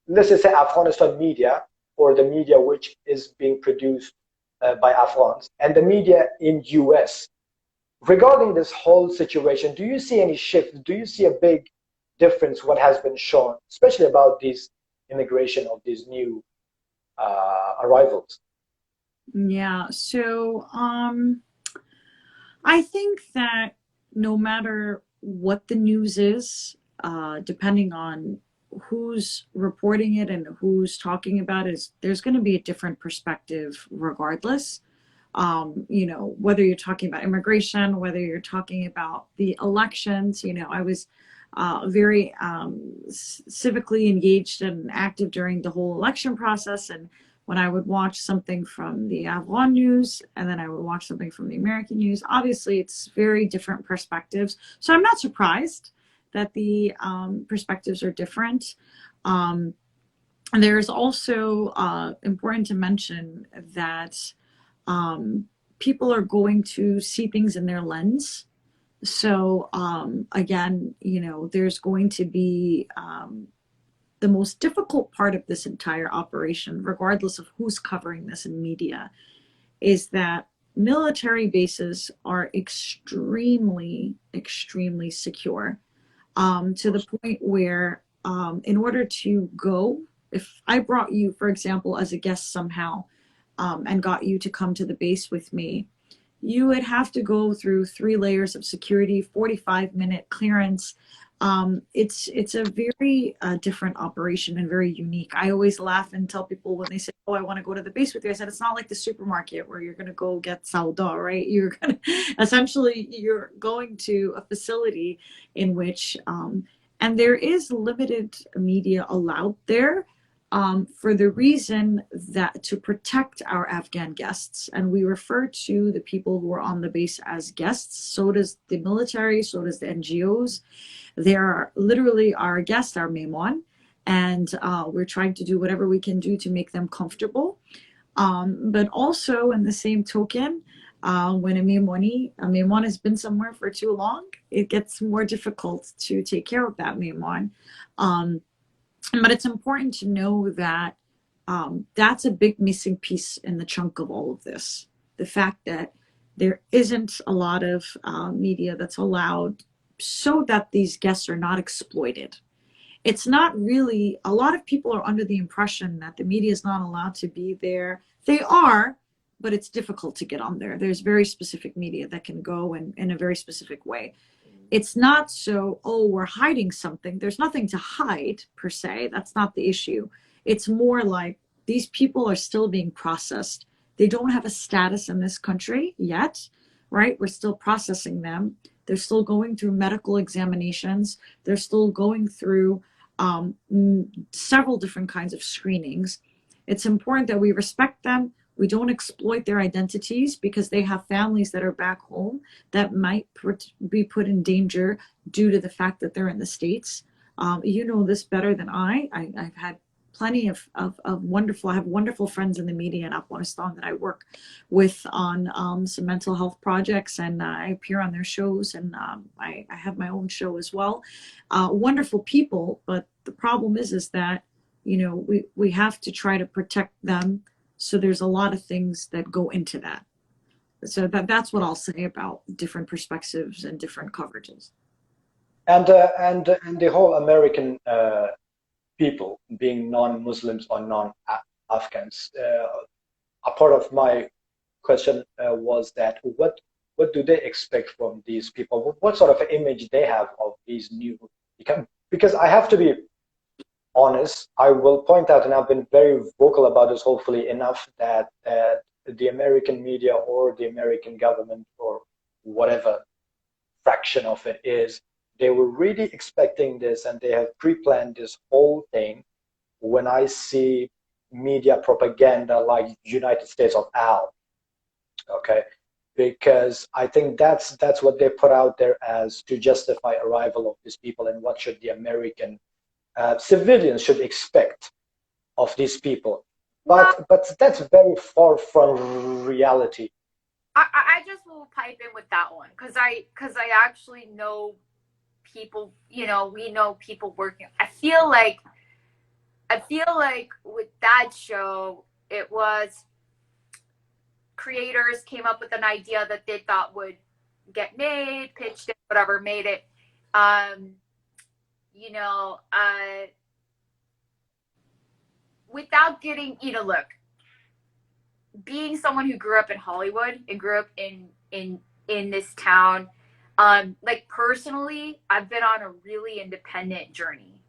let's just say, Afghanistan media, or the media which is being produced by Afghans, and the media in US regarding this whole situation? Do you see any shift? Do you see a big difference? What has been shown, especially about this immigration of these new arrivals?
Yeah, so I think that no matter what the news is, depending on who's reporting it and who's talking about it, there's going to be a different perspective regardless. You know, whether you're talking about immigration, whether you're talking about the elections. You know, I was very civically engaged and active during the whole election process. And when I would watch something from the Afghan news and then I would watch something from the American news, obviously it's very different perspectives. So I'm not surprised that the perspectives are different. And there's also important to mention that people are going to see things in their lens. So again, you know, there's going to be the most difficult part of this entire operation, regardless of who's covering this in media, is that military bases are extremely, extremely secure, to the point where in order to go, if I brought you, for example, as a guest somehow, and got you to come to the base with me, you would have to go through 3 layers of security, 45-minute clearance. It's a very different operation and very unique. I always laugh and tell people when they say, oh, I want to go to the base with you, I said, it's not like the supermarket where you're going to go get sauda, right? You're going to, essentially, you're going to a facility in which, and there is limited media allowed there, for the reason that to protect our Afghan guests. And we refer to the people who are on the base as guests. So does the military, so does the NGOs. They are literally our guests, our Mehman, and we're trying to do whatever we can do to make them comfortable. But also, in the same token, when a Mehman has been somewhere for too long, it gets more difficult to take care of that Mehman. But it's important to know that that's a big missing piece in the chunk of all of this. The fact that there isn't a lot of media that's allowed so that these guests are not exploited. It's not really, a lot of people are under the impression that the media is not allowed to be there. They are, but it's difficult to get on there. There's very specific media that can go in a very specific way. It's not so, oh, we're hiding something. There's nothing to hide per se. That's not the issue. It's more like these people are still being processed. They don't have a status in this country yet, right? We're still processing them. They're still going through medical examinations. They're still going through several different kinds of screenings. It's important that we respect them. We don't exploit their identities because they have families that are back home that might be put in danger due to the fact that they're in the States. You know this better than I've had plenty of wonderful, I have wonderful friends in the media in Afghanistan that I work with on some mental health projects, and I appear on their shows, and I have my own show as well. Wonderful people, but the problem is that, you know, we have to try to protect them. So there's a lot of things that go into that. So that's what I'll say about different perspectives and different coverages.
And the whole American people, being non-Muslims or non-Afghans, a part of my question was that what do they expect from these people? What sort of image they have of these new? Because I have to be honest, I will point out, and I've been very vocal about this, hopefully enough, that the American media or the American government or whatever fraction of it is, they were really expecting this, and they have pre-planned this whole thing. When I see media propaganda like United States of Al, okay, because I think that's what they put out there as to justify arrival of these people, and what should the American civilians should expect of these people. But that's very far from reality.
I just will pipe in with that one because I actually know people. You know, we know people working. I feel like with that show, it was creators came up with an idea that they thought would get made, pitched it, whatever, made it. You know, without getting, you know, look, being someone who grew up in Hollywood and grew up in this town, like personally, I've been on a really independent journey.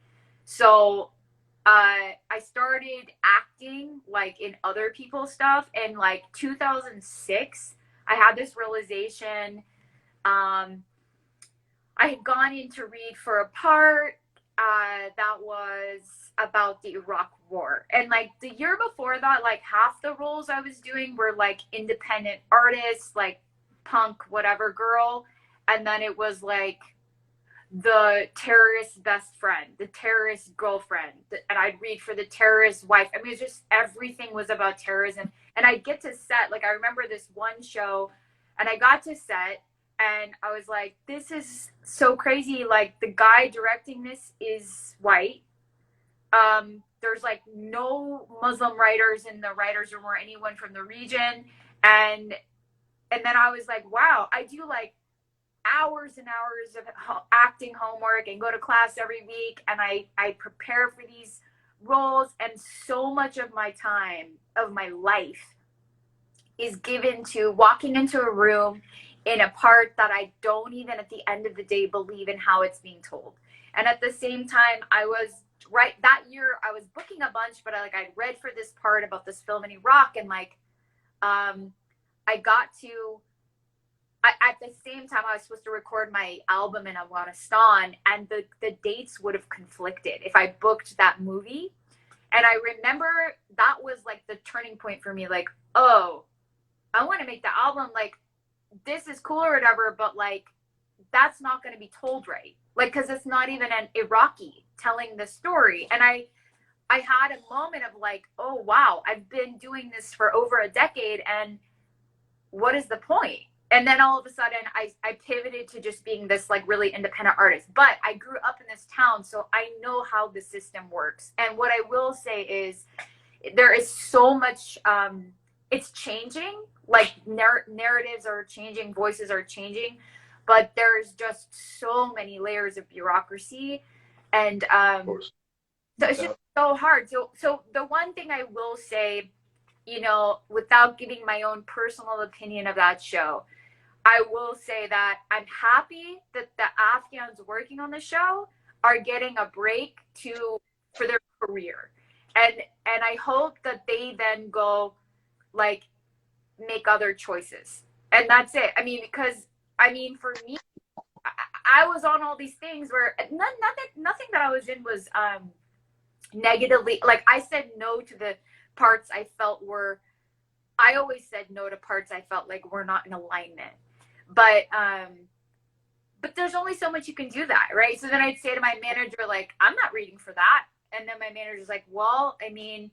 So I started acting like in other people's stuff, and like 2006, I had this realization. I had gone in to read for a part that was about the Iraq War. And like the year before that, like half the roles I was doing were like independent artists, like punk, whatever girl. And then it was like the terrorist's best friend, the terrorist's girlfriend. And I'd read for the terrorist's wife. I mean, it's just everything was about terrorism. And I'd get to set, like I remember this one show, and I got to set, and I was like, this is so crazy. Like the guy directing this is white. There's like no Muslim writers in the writers room or anyone from the region. And then I was like, wow, I do like hours and hours of acting homework and go to class every week. And I prepare for these roles. And so much of my time, of my life, is given to walking into a room in a part that I don't even at the end of the day believe in how it's being told. And at the same time, I was right that year, I was booking a bunch, but I'd read for this part about this film in Iraq, and like I got to at the same time I was supposed to record my album in Afghanistan, and the dates would have conflicted if I booked that movie. And I remember that was like the turning point for me, like, oh, I want to make the album, like this is cool or whatever, but like that's not going to be told right, like because it's not even an Iraqi telling the story. And I had a moment of like, oh wow, I've been doing this for over a decade, and what is the point? And then all of a sudden I pivoted to just being this like really independent artist. But I grew up in this town, so I know how the system works. And what I will say is there is so much it's changing, like narratives are changing, voices are changing, but there's just so many layers of bureaucracy, and so it's just so hard. So the one thing I will say, you know, without giving my own personal opinion of that show, I will say that I'm happy that the Afghans working on the show are getting a break for their career, and I hope that they then go like make other choices. And that's it. I mean, because I mean, for me, I was on all these things where nothing that I was in was negatively, like I said no to the parts I felt were, I always said no to parts I felt like were not in alignment. But there's only so much you can do that, right? So then I'd say to my manager, like, I'm not reading for that. And then my manager's like, well, I mean,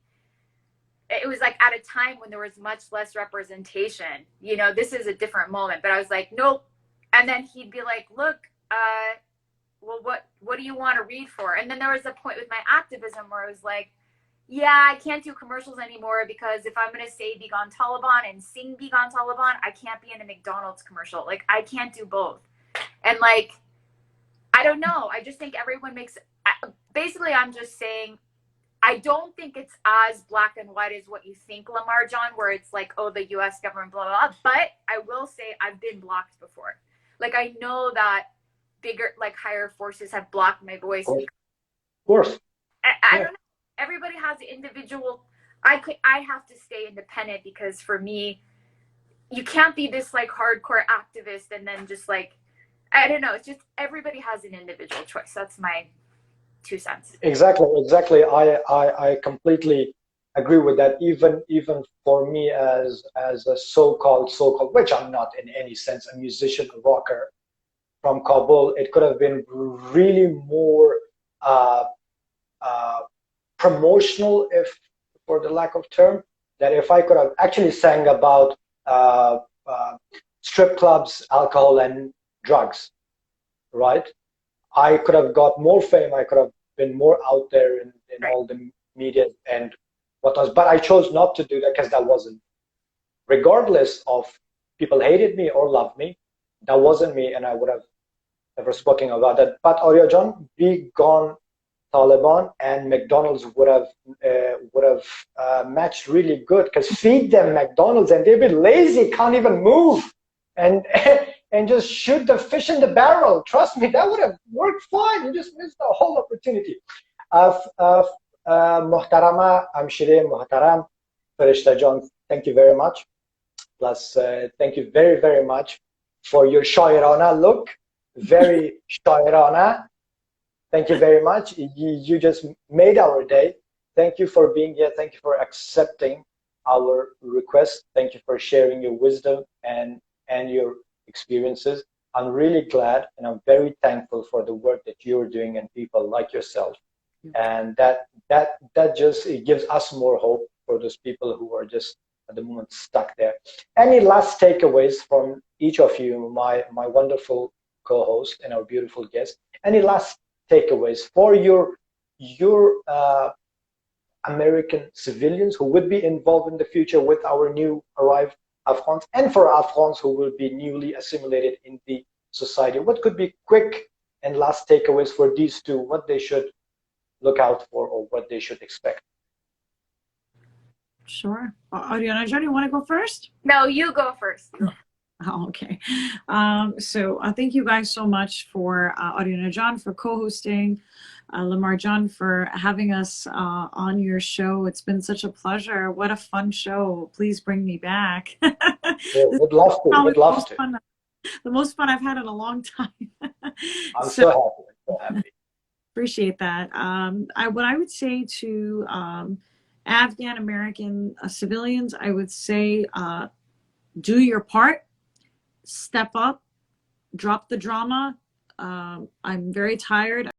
it was like at a time when there was much less representation. You know, this is a different moment. But I was like, nope. And then he'd be like, look, well, what do you want to read for? And then there was a point with my activism where I was like, yeah, I can't do commercials anymore because if I'm going to say Begone Taliban and sing Begone Taliban, I can't be in a McDonald's commercial. Like, I can't do both. And like, I don't know. I just think everyone makes, basically, I'm just saying, I don't think it's as black and white as what you think, Lamar John, where it's like, oh, the US government, blah, blah, blah. But I will say I've been blocked before. Like, I know that bigger, like higher forces have blocked my voice.
Of course.
I don't know. Everybody has an individual. I have to stay independent because for me, you can't be this like hardcore activist and then just like, I don't know. It's just everybody has an individual choice. That's my 2 cents.
Exactly. I completely agree with that. Even for me as a so-called, which I'm not in any sense, a musician, a rocker from Kabul, it could have been really more promotional, if for the lack of term, that if I could have actually sang about strip clubs, alcohol, and drugs, right? I could have got more fame. I could have been more out there in all the media and what else. But I chose not to do that because that wasn't, regardless of people hated me or loved me, that wasn't me, and I would have never spoken about that. But Arya John, Be Gone Taliban and McDonald's would have matched really good, because feed them McDonald's and they've been lazy, can't even move, and and just shoot the fish in the barrel. Trust me, that would have worked fine. You just missed the whole opportunity. Muhtarama Amshire Muhtaram Farishta John, thank you very much. Plus, thank you very, very much for your shairana look. Very shairana. Thank you very much. You just made our day. Thank you for being here. Thank you for accepting our request. Thank you for sharing your wisdom and your experiences. I'm really glad and I'm very thankful for the work that you're doing and people like yourself. And that just, it gives us more hope for those people who are just at the moment stuck there. Any last takeaways from each of you, my wonderful co-host and our beautiful guest? Any last takeaways for your American civilians who would be involved in the future with our new arrived Afghans, and for Afghans who will be newly assimilated in the society? What could be quick and last takeaways for these two, what they should look out for or what they should expect?
Sure. Ariana, do you want to go first?
No, you go first.
Oh, okay. So thank you guys so much for Ariana John for co-hosting, Lamar John for having us on your show. It's been such a pleasure. What a fun show. Please bring me back.
Yeah, would love to. Would love to.
The most fun I've had in a long time.
I'm so happy. I'm so happy.
Appreciate that. What I would say to Afghan American civilians, I would say do your part, step up, drop the drama. I'm very tired.